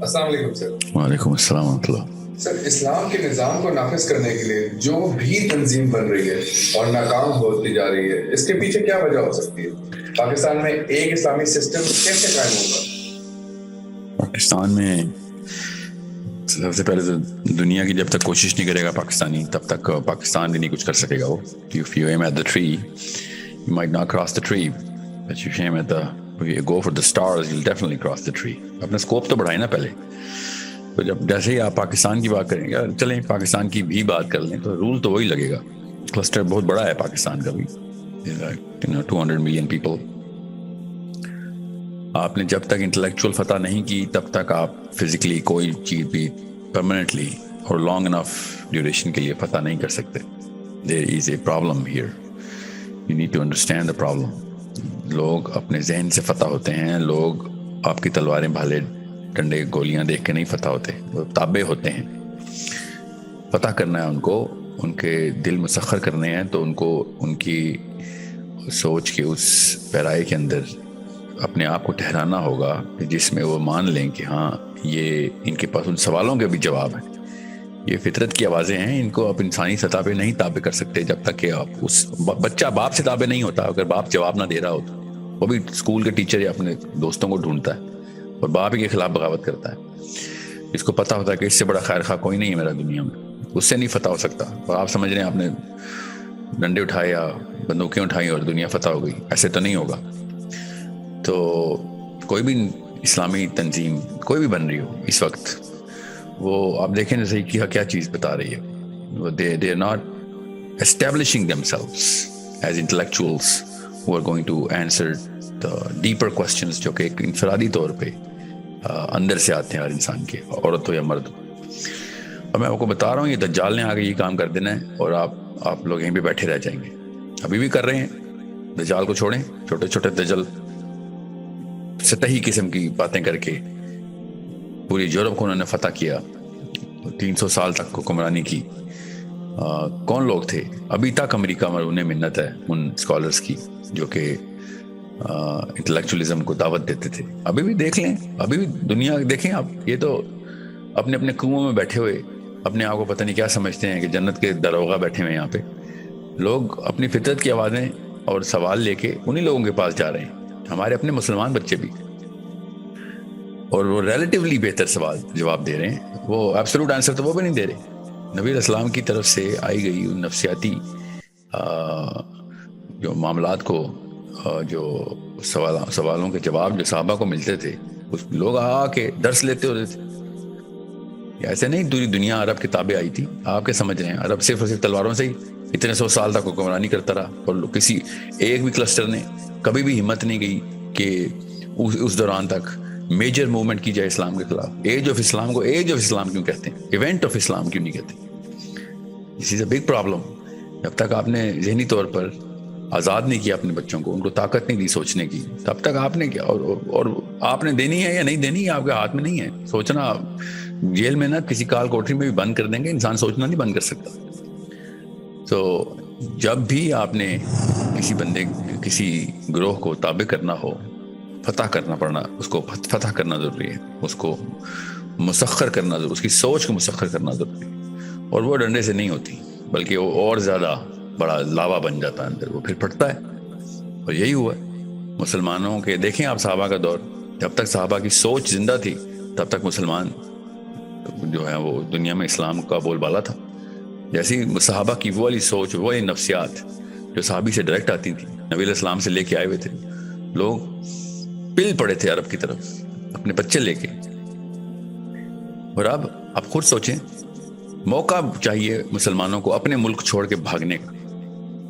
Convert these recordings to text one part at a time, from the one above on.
السلام علیکم سر. وعلیکم السلام ورحمۃ اللہ. سر اسلام کے نظام کو نافذ کرنے کے لیے جو بھی تنظیم بن رہی ہے اور ناکام ہوتی جا رہی ہے، اس کے پیچھے کیا وجہ ہو سکتی ہے؟ پاکستان میں ایک اسلامی سسٹم کیسے قائم ہوگا؟ پاکستان میں سب سے پہلے تو دنیا کی جب تک کوشش نہیں کرے گا پاکستانی، تب تک پاکستان بھی نہیں کچھ کر سکے گا. وہ if you aim at the tree you might not cross the tree, but if you aim at the if you go for the stars you'll definitely cross the tree. اپنا اسکوپ تو بڑھائیں نا پہلے. تو جب جیسے ہی آپ پاکستان کی بات کریں گے، چلیں پاکستان کی بھی بات کر لیں، تو رول تو وہی لگے گا. کلسٹر بہت بڑا ہے پاکستان کا بھی، 200 ملین پیپل. آپ نے جب تک انٹلیکچوئل فتح نہیں کی تب تک آپ فزیکلی کوئی چیز بھی پرماننٹلی اور لانگ انف ڈیوریشن کے لیے فتح نہیں کر سکتے. There is a problem here, you need to understand the problem. لوگ اپنے ذہن سے فتح ہوتے ہیں. لوگ آپ کی تلواریں بھالے ڈنڈے گولیاں دیکھ کے نہیں فتح ہوتے، وہ تابع ہوتے ہیں. فتح کرنا ہے ان کو، ان کے دل مسخر کرنے ہیں، تو ان کو ان کی سوچ کے اس پیرائی کے اندر اپنے آپ کو ٹھہرانا ہوگا کہ جس میں وہ مان لیں کہ ہاں یہ ان کے پاس ان سوالوں کے بھی جواب ہیں. یہ فطرت کی آوازیں ہیں، ان کو آپ انسانی سطح پہ نہیں تابع کر سکتے جب تک کہ آپ اس بچہ باپ سے تابع نہیں ہوتا. اگر باپ جواب نہ دے رہا ہو تو وہ بھی اسکول کے ٹیچر یا اپنے دوستوں کو ڈھونڈتا ہے اور باپ ہی کے خلاف بغاوت کرتا ہے. اس کو پتہ ہوتا ہے کہ اس سے بڑا خیر خواہ کوئی نہیں ہے میرا دنیا میں، اس سے نہیں فتح ہو سکتا. اور آپ سمجھ رہے ہیں آپ نے ڈنڈے اٹھائے یا بندوقیں اٹھائیں اور دنیا فتح ہو گئی، ایسے تو نہیں ہوگا. تو کوئی بھی اسلامی تنظیم کوئی بھی بن رہی ہو اس وقت، وہ آپ دیکھیں نا صحیح کیا چیز بتا رہی ہے. وہ they are not establishing themselves as intellectuals who are going to answer the deeper questions جو کہ ایک انفرادی طور پہ اندر سے آتے ہیں ہر انسان کے، عورت ہو یا مرد ہو. اور میں آپ کو بتا رہا ہوں یہ دجال نے آگے یہ کام کر دینا ہے اور آپ لوگ یہیں پہ بیٹھے رہ جائیں گے. ابھی بھی کر رہے ہیں. دجال کو چھوڑیں، چھوٹے چھوٹے دجال سطحی قسم کی باتیں کر کے پوری یورپ کو انہوں نے فتح کیا، 300 سال تک حکمرانی کی. کون لوگ تھے؟ ابھی تک امریکہ میں انہیں منت ہے ان اسکالرس کی جو کہ انٹلیکچولی کو دعوت دیتے تھے. ابھی بھی دیکھ لیں، ابھی بھی دنیا دیکھیں آپ. یہ تو اپنے اپنے کنووں میں بیٹھے ہوئے اپنے آپ کو پتہ نہیں کیا سمجھتے ہیں کہ جنت کے داروغہ بیٹھے ہوئے. یہاں پہ لوگ اپنی فطرت کی آوازیں اور سوال لے کے انہی لوگوں کے پاس جا رہے ہیں، ہمارے اپنے مسلمان بچے بھی، اور وہ ریلیٹیولی بہتر سوال جواب دے رہے ہیں. وہ ایبسولوٹ آنسر تو وہ بھی نہیں دے رہے. نبی علیہ السلام کی طرف سے آئی گئی ان نفسیاتی جو معاملات کو، جو سوالوں کے جواب جو صحابہ کو ملتے تھے، اس لوگ آ کے درس لیتے ہوتے تھے. ایسے نہیں پوری دنیا عرب کتابیں آئی تھی. آپ کیا سمجھ رہے ہیں عرب صرف اور صرف تلواروں سے ہی اتنے 100 سال تک حکمرانی کرتا رہا، اور کسی ایک بھی کلسٹر نے کبھی بھی ہمت نہیں گئی کہ اس دوران تک میجر موومنٹ کی جائے اسلام کے خلاف. ایج آف اسلام کو ایج آف اسلام کیوں کہتے ہیں؟ ایونٹ آف اسلام کیوں نہیں کہتے؟ دس از اے بگ پرابلم. جب تک آپ نے ذہنی طور پر آزاد نہیں کیا اپنے بچوں کو، ان کو طاقت نہیں دی سوچنے کی، تب تک آپ نے کیا، اور آپ نے دینی ہے یا نہیں دینی آپ کے ہاتھ میں نہیں ہے. سوچنا جیل میں نہ کسی کال کوٹری میں بھی بند کر دیں گے، انسان سوچنا نہیں بند کر سکتا. تو جب بھی آپ نے کسی بندے کسی گروہ کو تابع کرنا ہو، فتح کرنا پڑنا، اس کو فتح کرنا ضروری ہے، اس کو مسخر کرنا ضروری، اس کی سوچ کو مسخر کرنا ضروری ہے. اور وہ ڈنڈے سے نہیں ہوتی، بلکہ وہ اور زیادہ بڑا لاوا بن جاتا ہے اندر، وہ پھر پھٹتا ہے. اور یہی ہوا مسلمانوں کے. دیکھیں آپ صحابہ کا دور، جب تک صحابہ کی سوچ زندہ تھی تب تک مسلمان جو ہے وہ دنیا میں اسلام کا بول بالا تھا. جیسی صحابہ کی وہ والی سوچ، وہ والی نفسیات جو صحابی سے ڈائریکٹ آتی تھی، نبی علیہ السلام سے لے کے آئے ہوئے تھے لوگ، پل پڑے تھے عرب کی طرف اپنے بچے لے کے. اور اب آپ خود سوچیں، موقع چاہیے مسلمانوں کو اپنے ملک چھوڑ کے بھاگنے کا.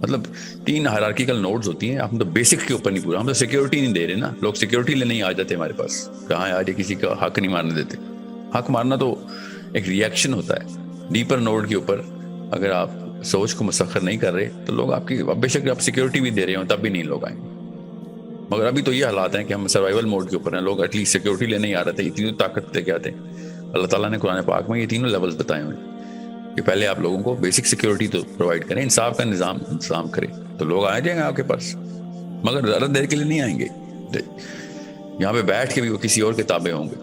مطلب 3 ہائرارکیکل نوڈز ہوتی ہیں، ہم تو بیسک کے اوپر نہیں پورا، ہم تو سیکیورٹی نہیں دے رہے نا. لوگ سیکیورٹی لینے ہی آ جاتے ہیں ہمارے پاس، کہاں آج کسی کا حق نہیں مارنے دیتے. حق مارنا تو ایک ریئیکشن ہوتا ہے. ڈیپر نوڈ کے اوپر اگر آپ سوچ کو مسخر نہیں کر رہے تو لوگ آپ کی، بے شک آپ سیکیورٹی بھی دے رہے ہوں تب بھی نہیں لوگ آئیں گے. مگر ابھی تو یہ حالات ہیں کہ ہم سروائیول موڈ کے اوپر ہیں. لوگ ایٹ لیسٹ سیکیورٹی لینے ہی آ رہے تھے، اتنی طاقت لے کے آتے ہیں. اللہ تعالیٰ نے قرآن پاک میں یہ تینوں لیولز بتائے ہوئے کہ پہلے آپ لوگوں کو بیسک سیکیورٹی تو پرووائڈ کریں، انصاف کا انتظام کریں، تو لوگ آ جائیں گے آپ کے پاس. مگر زیادہ دیر کے لیے نہیں آئیں گے. یہاں پہ بیٹھ کے بھی وہ کسی اور کے تابع ہوں گے.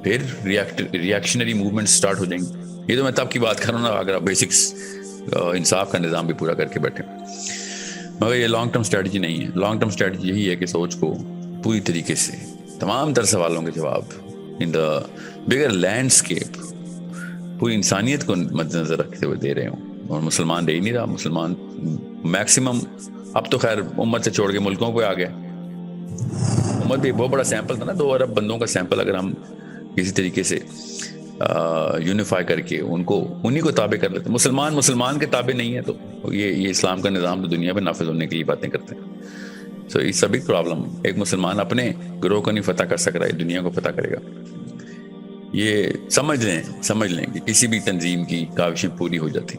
پھر ریئیکشنری موومنٹ سٹارٹ ہو جائیں گے. یہ تو میں تب کی بات کر رہا ہوں نا اگر آپ بیسکس انصاف کا نظام بھی پورا کر کے بیٹھے. مگر یہ لانگ ٹرم اسٹریٹجی نہیں ہے. لانگ ٹرم اسٹریٹجی یہی ہے کہ سوچ کو پوری طریقے سے تمام تر سوالوں کے جواب ان دا بگر لینڈسکیپ پوری انسانیت کو مد نظر رکھتے ہوئے دے رہے ہوں. اور مسلمان دے ہی نہیں رہا. مسلمان میکسیمم اب تو خیر امت سے چھوڑ کے ملکوں پہ آ گیا. امت بھی بہت بڑا سیمپل تھا نا, 2 ارب بندوں کا سیمپل. اگر ہم کسی طریقے سے یونیفائی کر کے ان کو انہی کو تابع کر لیتے. مسلمان کے تابع نہیں ہے تو یہ اسلام کا نظام تو دنیا پہ نافذ ہونے کے لیے باتیں کرتے ہیں. سو یہ سبھی پرابلم. ایک مسلمان اپنے گروہ کو نہیں فتح کر سک رہا ہے, دنیا کو فتح کرے گا. یہ سمجھ لیں کہ کسی بھی تنظیم کی کاوشیں پوری ہو جاتی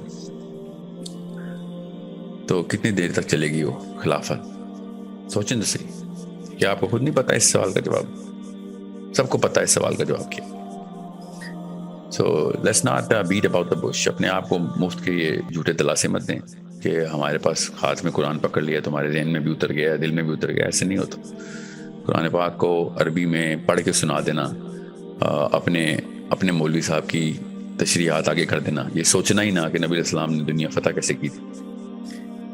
تو کتنی دیر تک چلے گی وہ خلافت. سوچیں تو صحیح. کیا آپ کو خود نہیں پتا اس سوال کا جواب؟ سب کو پتا ہے اس سوال کا جواب کیا. So let's not bit about the bush. اپنے آپ کو مفت کے یہ جھوٹے دلاسے مت دیں کہ ہمارے پاس ہاتھ میں قرآن پکڑ لیا, تمہارے ذہن میں بھی اتر گیا, دل میں بھی اتر گیا. ایسے نہیں ہوتا. قرآن پاک کو عربی میں پڑھ کے سنا دینا, اپنے مولوی صاحب کی تشریحات آگے کر دینا, یہ سوچنا ہی نہ کہ نبی علیہ السلام نے دنیا فتح کیسے کی تھی,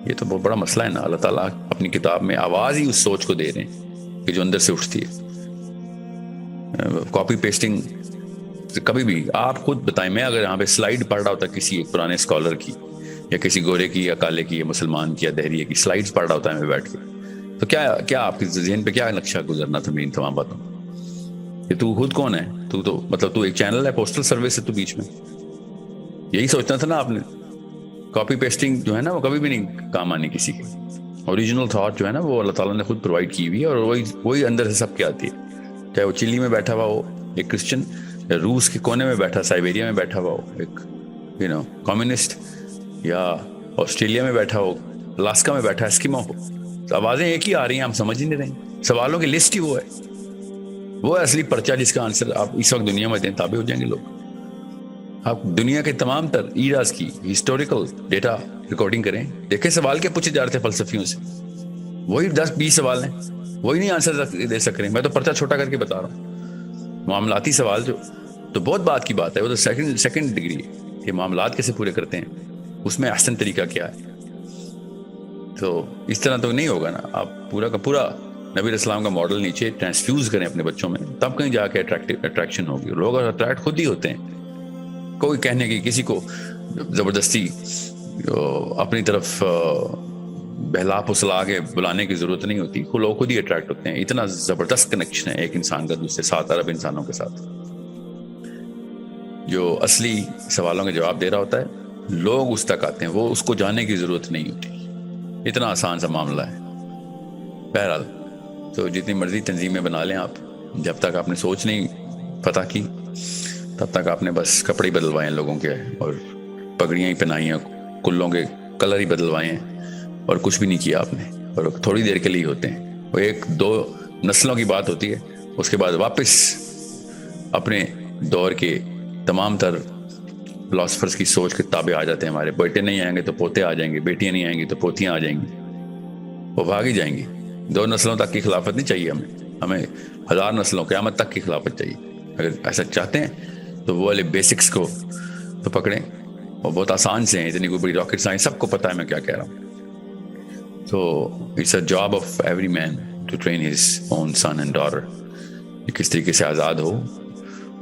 یہ تو بہت بڑا مسئلہ ہے نا. اللہ تعالیٰ اپنی کتاب میں آواز ہی اس سوچ کو دے رہے ہیں کہ جو اندر سے اٹھتی ہے. کاپی پیسٹنگ کبھی بھی آپ خود بتائیں. میں اگر یہاں پہ سلائیڈ پڑھ رہا ہوتا کسی ایک پرانے اسکالر کی یا کسی گورے کی یا کالے کی یا مسلمان کی یا دہریے کی سلائیڈز پڑھ رہا ہوتا ہے میں بیٹھ کے, تو کیا آپ کے ذہن پہ کیا نقشہ گزرنا تھا میری ان تمام باتوں کہ تو خود کون ہے؟ تو مطلب تو ایک چینل ہے, پوسٹل سروس ہے تو بیچ میں. یہی سوچنا تھا نا آپ نے. کاپی پیسٹنگ جو ہے نا وہ کبھی بھی نہیں کام آنی کسی کی. اوریجنل تھاٹ جو ہے نا وہ اللہ تعالیٰ نے خود پرووائڈ کی ہوئی ہے, اور وہی اندر سے سب کے آتی ہے. چاہے وہ چلی میں بیٹھا ہوا ہو ایک کرسچن, یا روس کے کونے میں بیٹھا, سائبیریا میں بیٹھا ہوا ہو ایک کمیونسٹ, یا آسٹریلیا میں بیٹھا ہو, الاسکا میں بیٹھا اسکیمو ہو. تو آوازیں ایک ہی آ رہی ہیں, ہم سمجھ ہی نہیں رہے. سوالوں کی لسٹ ہی وہ ہے اصلی پرچہ جس کا آنسر آپ اس وقت دنیا میں دیں, تابع ہو جائیں گے لوگ. آپ دنیا کے تمام تر ایراز کی ہسٹوریکل ڈیٹا ریکارڈنگ کریں, دیکھیں سوال کے پوچھے جا رہے تھے فلسفیوں سے, وہی 10-20 سوال ہیں, وہی نہیں آنسر دے سک رہے. میں تو پرچہ چھوٹا کر کے بتا رہا ہوں. معاملاتی سوال جو تو بہت بات کی بات ہے, وہ تو سیکنڈ ڈگری ہے کہ معاملات کیسے پورے کرتے ہیں, اس میں احسن طریقہ کیا ہے. تو اس طرح تو نہیں ہوگا نا. آپ پورا کا پورا نبی علیہ السلام کا ماڈل نیچے ٹرانسفیوز کریں اپنے بچوں میں, تب کہیں جا کے اٹریکشن ہوگی. لوگ اٹریکٹ خود ہی ہوتے ہیں. کوئی کہنے کی کسی کو زبردستی اپنی طرف بہلا پھسلا کے بلانے کی ضرورت نہیں ہوتی. لوگ خود ہی اٹریکٹ ہوتے ہیں. اتنا زبردست کنیکشن ہے ایک انسان کا دوسرے 7 ارب انسانوں کے ساتھ. جو اصلی سوالوں کے جواب دے رہا ہوتا ہے لوگ اس تک آتے ہیں, وہ اس کو جانے کی ضرورت نہیں ہوتی. اتنا آسان سا معاملہ ہے. بہرحال تو جتنی مرضی تنظیمیں بنا لیں آپ, جب تک آپ نے سوچ نہیں پتہ کی تب تک آپ نے بس کپڑے ہی بدلوائے ہیں لوگوں کے, اور پگڑیاں ہی پہنائی ہیں, کلوں کے کلر ہی بدلوائے ہیں, اور کچھ بھی نہیں کیا آپ نے. اور تھوڑی دیر کے لیے ہوتے ہیں. وہ 1-2 نسلوں کی بات ہوتی ہے, اس کے بعد واپس اپنے دور کے تمام تر فلاسفرز کی سوچ کے تابع آ جاتے ہیں. ہمارے بیٹے نہیں آئیں گے تو پوتے آ جائیں گے, بیٹیاں نہیں آئیں گی تو پوتیاں آ جائیں گی. وہ بھاگ ہی جائیں گی. 2 نسلوں تک کی خلافت نہیں چاہیے ہمیں 1000 نسلوں قیامت تک کی خلافت چاہیے. اگر ایسا چاہتے ہیں تو وہ والے بیسکس کو تو پکڑیں. وہ بہت آسان سے ہیں, اتنی کوئی بڑی راکٹ سائنس, سب کو پتہ ہے میں کیا کہہ رہا ہوں. So it's a job of every man to train his own son and daughter. کس طریقے سے آزاد ہو,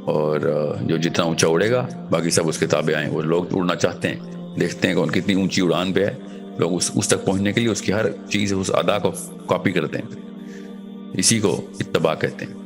اور جو جتنا اونچا اڑے گا باقی سب اس کے تابع آئیں. وہ لوگ اڑنا چاہتے ہیں, دیکھتے ہیں کہ ان کتنی اونچی اڑان پہ ہے, لوگ اس تک پہنچنے کے لیے اس کی ہر چیز اس ادا کو کاپی کرتے ہیں. اسی کو اتباع کہتے ہیں.